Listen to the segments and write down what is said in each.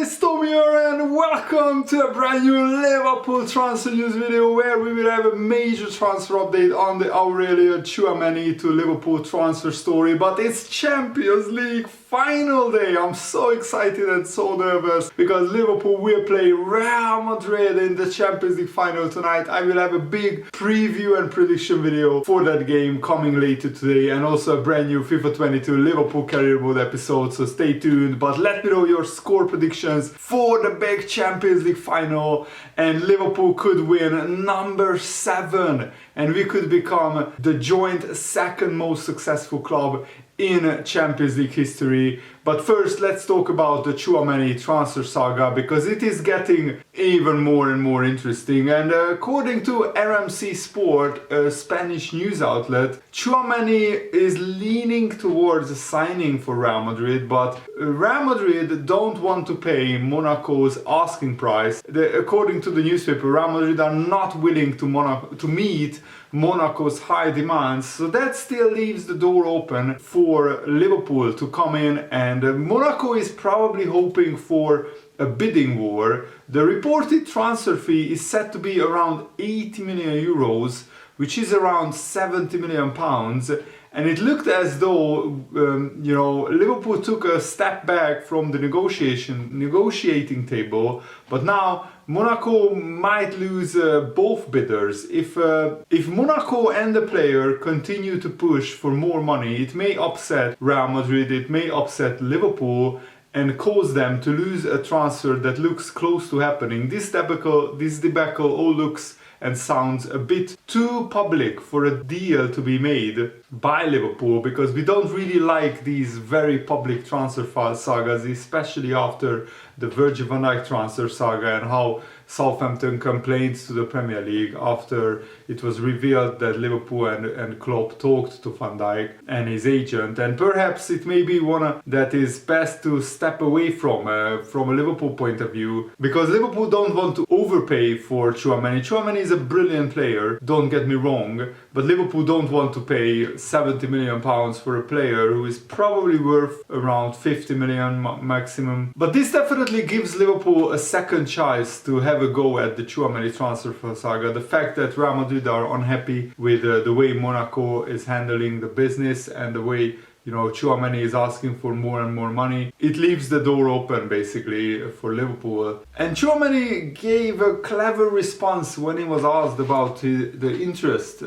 it's Tommy here and welcome to a brand new Liverpool transfer news video where we will have a major transfer update on the Aurelio Tchouameni to Liverpool transfer story. But it's Champions League final day. I'm so excited and so nervous because Liverpool will play Real Madrid in the Champions League final tonight. I will have a big preview and prediction video for that game coming later today, and also a brand new FIFA 22 Liverpool career mode episode, so stay tuned. But let me know your score predictions for the big Champions League final, and Liverpool could win number 7 and we could become the joint second most successful club in Champions League history. But first, let's talk about the Tchouameni transfer saga because it is getting even more and more interesting. And according to RMC Sport, a Spanish news outlet, Tchouameni is leaning towards a signing for Real Madrid, but Real Madrid don't want to pay Monaco's asking price. According to the newspaper, Real Madrid are not willing to meet Monaco's high demands, so that still leaves the door open for Liverpool to come in, and Monaco is probably hoping for a bidding war. The reported transfer fee is set to be around 80 million euros, which is around 70 million pounds. And it looked as though, Liverpool took a step back from the negotiating table, but now Monaco might lose both bidders. If Monaco and the player continue to push for more money, it may upset Real Madrid, it may upset Liverpool, and cause them to lose a transfer that looks close to happening. This debacle all looks and sounds a bit too public for a deal to be made by Liverpool, because we don't really like these very public transfer sagas, especially after the Virgil van Dijk transfer saga and how Southampton complained to the Premier League after it was revealed that Liverpool and Klopp talked to Van Dijk and his agent. And perhaps it may be one that is best to step away from a Liverpool point of view, because Liverpool don't want to overpay for Tchouameni. Tchouameni is a brilliant player, don't get me wrong, but Liverpool don't want to pay 70 million pounds for a player who is probably worth around 50 million maximum. But this definitely gives Liverpool a second chance to have a go at the Tchouameni transfer saga. The fact that Real Madrid are unhappy with the way Monaco is handling the business and the way Tchouameni is asking for more and more money, it leaves the door open basically for Liverpool. And Tchouameni gave a clever response when he was asked about the interest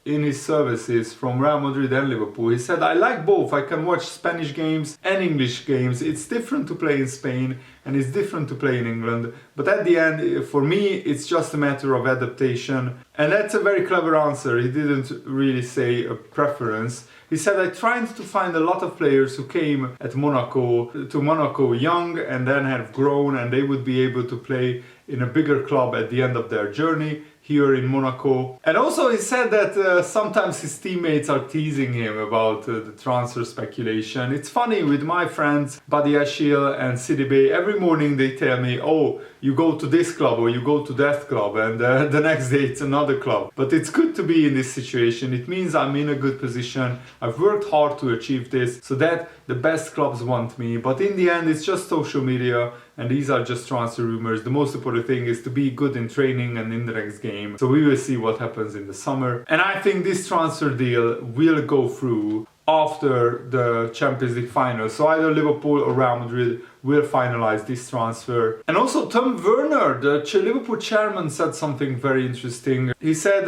in his services from Real Madrid and Liverpool. He said, "I like both. I can watch Spanish games and English games. It's different to play in Spain and it's different to play in England. But at the end, for me, it's just a matter of adaptation." And that's a very clever answer. He didn't really say a preference. He said, "I tried to find a lot of players who came to Monaco young and then have grown, and they would be able to play in a bigger club at the end of their journey here in Monaco." And also he said that sometimes his teammates are teasing him about the transfer speculation. It's funny, with my friends Buddy Ashil and Sidibe, every morning they tell me, "Oh, you go to this club or you go to that club," and the next day it's another club. But it's good to be in this situation. It means I'm in a good position. I've worked hard to achieve this so that the best clubs want me. But in the end, it's just social media and these are just transfer rumors. The most important thing is to be good in training and in the next game. So we will see what happens in the summer. And I think this transfer deal will go through after the Champions League final. So either Liverpool or Real Madrid will finalize this transfer. And also Tom Werner, the Liverpool chairman, said something very interesting. He said,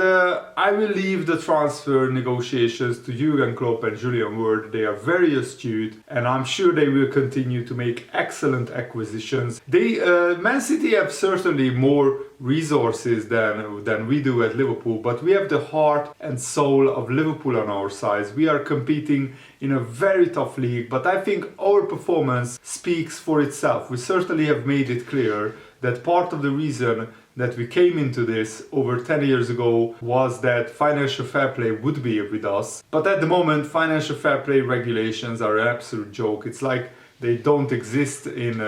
"I will leave the transfer negotiations to Jurgen Klopp and Julian Ward. They are very astute and I'm sure they will continue to make excellent acquisitions." Man City have certainly more resources than we do at Liverpool, but we have the heart and soul of Liverpool on our side. We are competing in a very tough league, but I think our performance speaks for itself. We certainly have made it clear that part of the reason that we came into this over 10 years ago was that financial fair play would be with us. But at the moment, financial fair play regulations are an absolute joke. It's like they don't exist in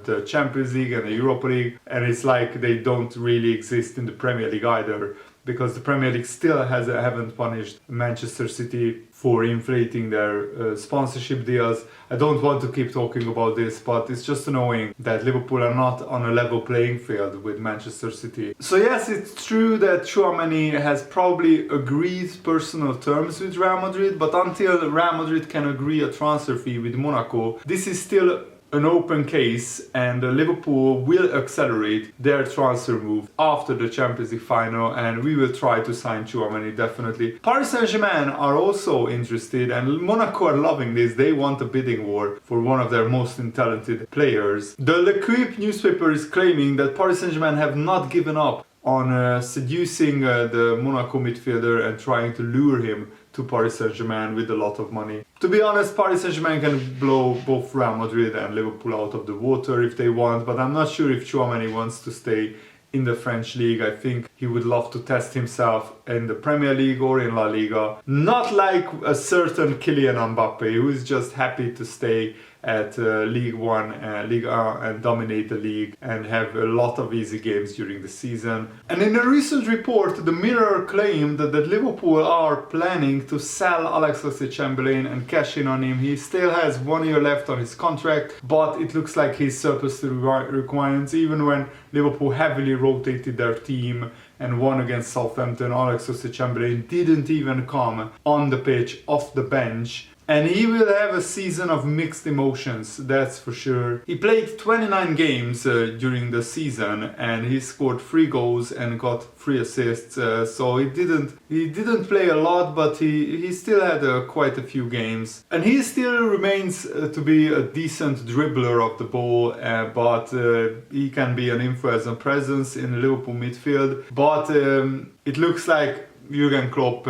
the Champions League and the Europa League, and it's like they don't really exist in the Premier League either, because the Premier League still haven't punished Manchester City for inflating their sponsorship deals. I don't want to keep talking about this, but it's just annoying that Liverpool are not on a level playing field with Manchester City. So yes, it's true that Tchouameni has probably agreed personal terms with Real Madrid, but until Real Madrid can agree a transfer fee with Monaco, this is still an open case, and Liverpool will accelerate their transfer move after the Champions League final, and we will try to sign Tchouameni definitely. Paris Saint-Germain are also interested, and Monaco are loving this. They want a bidding war for one of their most talented players. The L'Equipe newspaper is claiming that Paris Saint-Germain have not given up on seducing the Monaco midfielder and trying to lure him to Paris Saint-Germain with a lot of money. To be honest, Paris Saint-Germain can blow both Real Madrid and Liverpool out of the water if they want, but I'm not sure if Tchouameni wants to stay in the French league. I think he would love to test himself in the Premier League or in La Liga. Not like a certain Kylian Mbappe, who is just happy to stay at League One and Ligue 1 and dominate the league and have a lot of easy games during the season. And in a recent report, the Mirror claimed that Liverpool are planning to sell Chamberlain and cash in on him. He still has 1 year left on his contract, but it looks like he's surplus to requirements. Even when Liverpool heavily rotated their team and won against Southampton, Chamberlain didn't even come on the pitch, off the bench. And he will have a season of mixed emotions, that's for sure. He played 29 games during the season, and he scored 3 goals and got 3 assists. So he didn't play a lot, but he still had quite a few games. And he still remains to be a decent dribbler of the ball, but he can be an influence and presence in the Liverpool midfield. But it looks like Jurgen Klopp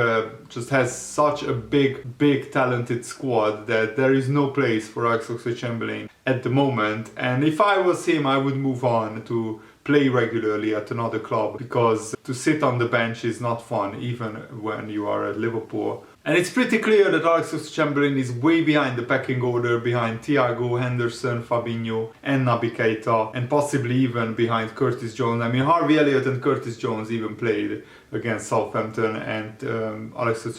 just has such a big talented squad that there is no place for Chamberlain at the moment. And if I was him, I would move on to play regularly at another club, because to sit on the bench is not fun, even when you are at Liverpool. And it's pretty clear that Chamberlain is way behind the pecking order, behind Thiago, Henderson, Fabinho and Naby Keita, and possibly even behind Curtis Jones. I mean, Harvey Elliott and Curtis Jones even played against Southampton, and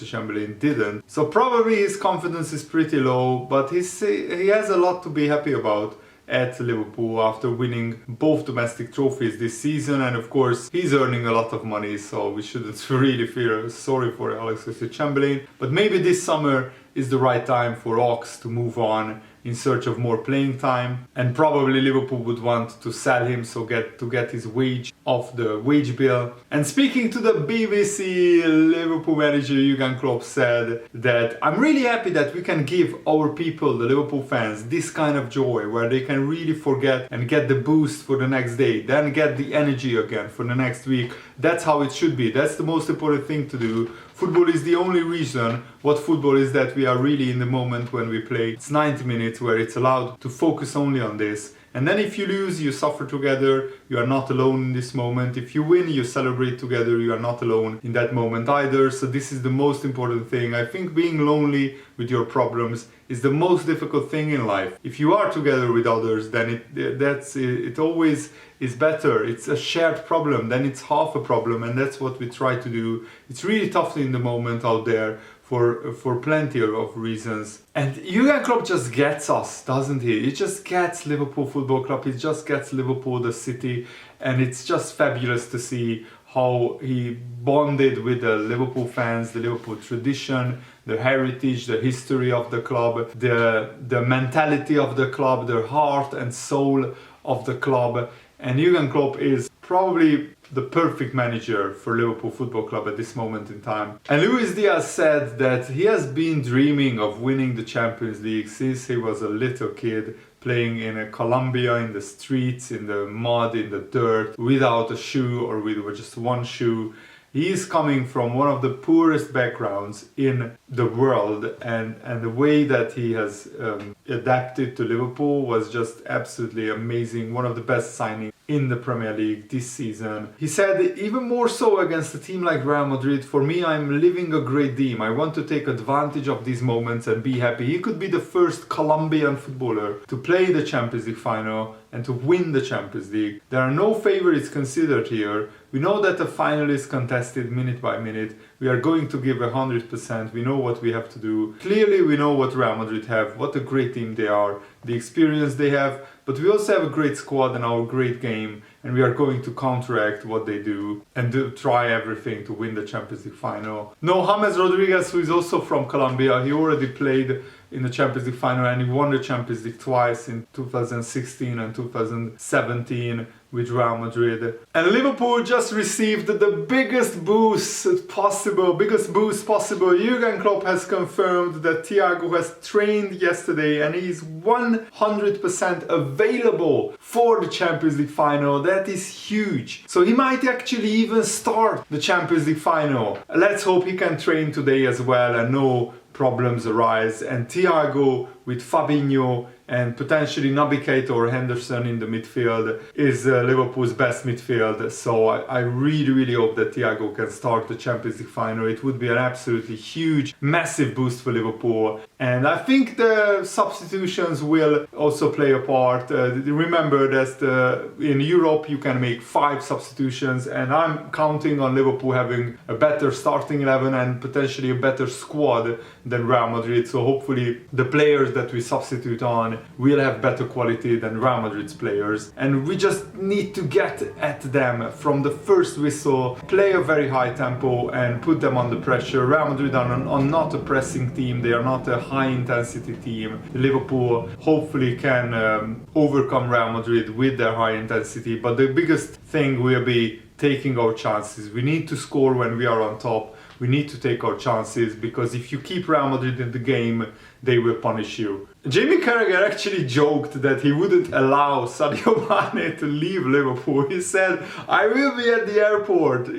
Chamberlain didn't. So probably his confidence is pretty low, but he has a lot to be happy about at Liverpool after winning both domestic trophies this season, and of course he's earning a lot of money, so we shouldn't really feel sorry for Chamberlain. But maybe this summer is the right time for Ox to move on in search of more playing time, and probably Liverpool would want to sell him so to get his wage off the wage bill. And speaking to the BBC, Liverpool manager Jurgen Klopp said that I'm really happy that we can give our people, the Liverpool fans, this kind of joy where they can really forget and get the boost for the next day, then get the energy again for the next week. That's how it should be. That's the most important thing to do. Football is the only reason what football is, that we are really in the moment when we play. It's 90 minutes where it's allowed to focus only on this. And then if you lose, you suffer together, you are not alone in this moment. If you win, you celebrate together, you are not alone in that moment either. So this is the most important thing. I think being lonely with your problems is the most difficult thing in life. If you are together with others, then it always is better. It's a shared problem, then it's half a problem, and that's what we try to do. It's really tough in the moment out there for plenty of reasons. And Jurgen Klopp just gets us, doesn't he? He just gets Liverpool Football Club, he just gets Liverpool, the city, and it's just fabulous to see how he bonded with the Liverpool fans, the Liverpool tradition, the heritage, the history of the club, the mentality of the club, the heart and soul of the club. And Jurgen Klopp is probably the perfect manager for Liverpool Football Club at this moment in time. And Luis Diaz said that he has been dreaming of winning the Champions League since he was a little kid, playing in Colombia, in the streets, in the mud, in the dirt, without a shoe or with just one shoe. He is coming from one of the poorest backgrounds in the world, and the way that he has adapted to Liverpool was just absolutely amazing. One of the best signings in the Premier League this season. He said, even more so against a team like Real Madrid, for me I'm living a great dream. I want to take advantage of these moments and be happy. He could be the first Colombian footballer to play the Champions League final and to win the Champions League. There are no favorites considered here. We know that the final is contested minute by minute. We are going to give 100%. We know what we have to do. Clearly, we know what Real Madrid have, what a great team they are, the experience they have, but we also have a great squad and our great game, and we are going to counteract what they do and try everything to win the Champions League final. No, James Rodriguez, who is also from Colombia, he already played in the Champions League final and he won the Champions League twice in 2016 and 2017 with Real Madrid. And Liverpool just received the biggest boost possible. Jurgen Klopp has confirmed that Thiago has trained yesterday and he's 100% available for the Champions League final. That is huge. So he might actually even start the Champions League final. Let's hope he can train today as well and no problems arise. And Thiago with Fabinho and potentially Naby Keita or Henderson in the midfield is Liverpool's best midfield. So I really hope that Thiago can start the Champions League final. It would be an absolutely huge, massive boost for Liverpool. And I think the substitutions will also play a part. Remember that in Europe you can make 5 substitutions, and I'm counting on Liverpool having a better starting 11 and potentially a better squad than Real Madrid. So hopefully the players that we substitute on will have better quality than Real Madrid's players, and we just need to get at them from the first whistle, play a very high tempo and put them under pressure. Real Madrid are not a pressing team, they are not a high intensity team. Liverpool hopefully can overcome Real Madrid with their high intensity, but the biggest thing will be taking our chances. We need to score when we are on top. We need to take our chances, because if you keep Real Madrid in the game, they will punish you. Jamie Carragher actually joked that he wouldn't allow Sadio Mane to leave Liverpool. He said, "I will be at the airport,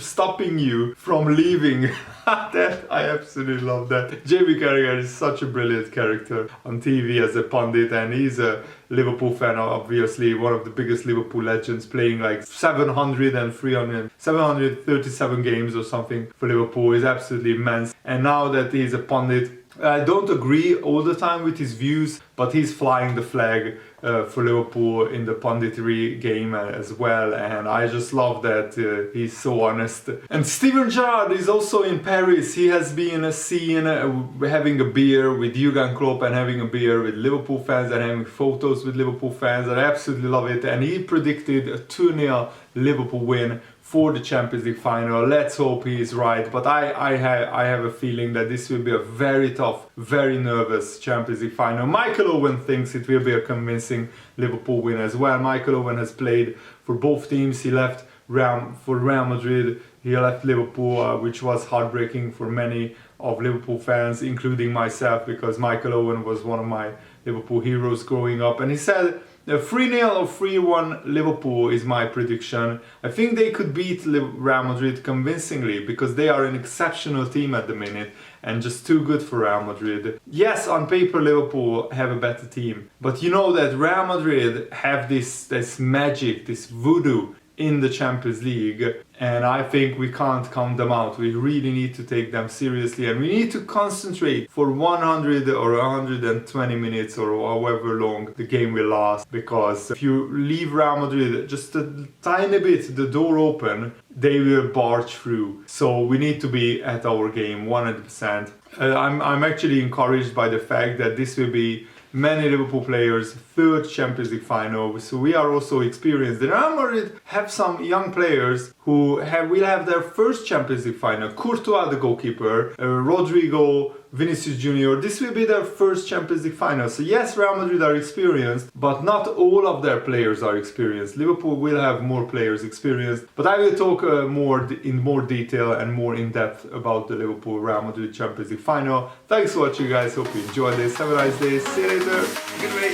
stopping you from leaving." That, I absolutely love that. Jamie Carragher is such a brilliant character on TV as a pundit, and he's a Liverpool fan, obviously one of the biggest Liverpool legends, playing like 737 games or something for Liverpool. Is absolutely immense. And now that he's a pundit, I don't agree all the time with his views, but he's flying the flag for Liverpool in the punditry game as well, and I just love that he's so honest. And Steven Gerrard is also in Paris. He has been seen having a beer with Jurgen Klopp and having a beer with Liverpool fans and having photos with Liverpool fans. I absolutely love it, and he predicted a 2-0 Liverpool win for the Champions League final. Let's hope he is right, but I have a feeling that this will be a very tough, very nervous Champions League final. Michael Owen thinks it will be a convincing Liverpool win as well. Michael Owen has played for both teams. He left for Real Madrid, he left Liverpool, which was heartbreaking for many of Liverpool fans, including myself, because Michael Owen was one of my Liverpool heroes growing up. And he said, 3-0 or 3-1 Liverpool is my prediction. I think they could beat Real Madrid convincingly, because they are an exceptional team at the minute and just too good for Real Madrid. Yes, on paper Liverpool have a better team, but you know that Real Madrid have this magic, this voodoo in the Champions League, and I think we can't count them out. We really need to take them seriously, and we need to concentrate for 100 or 120 minutes or however long the game will last, because if you leave Real Madrid just a tiny bit the door open, they will barge through. So we need to be at our game 100%. I'm actually encouraged by the fact that this will be many Liverpool players' third Champions League final, so we are also experienced. The Real Madrid have some young players who will have their first Champions League final. Courtois, the goalkeeper, Rodrigo, Vinicius Junior, this will be their first Champions League final. So yes, Real Madrid are experienced, but not all of their players are experienced. Liverpool will have more players experienced, but I will talk in more detail and more in depth about the Liverpool Real Madrid Champions League final. Thanks for watching, guys. Hope you enjoyed this. Have a nice day. See you later. Goodbye.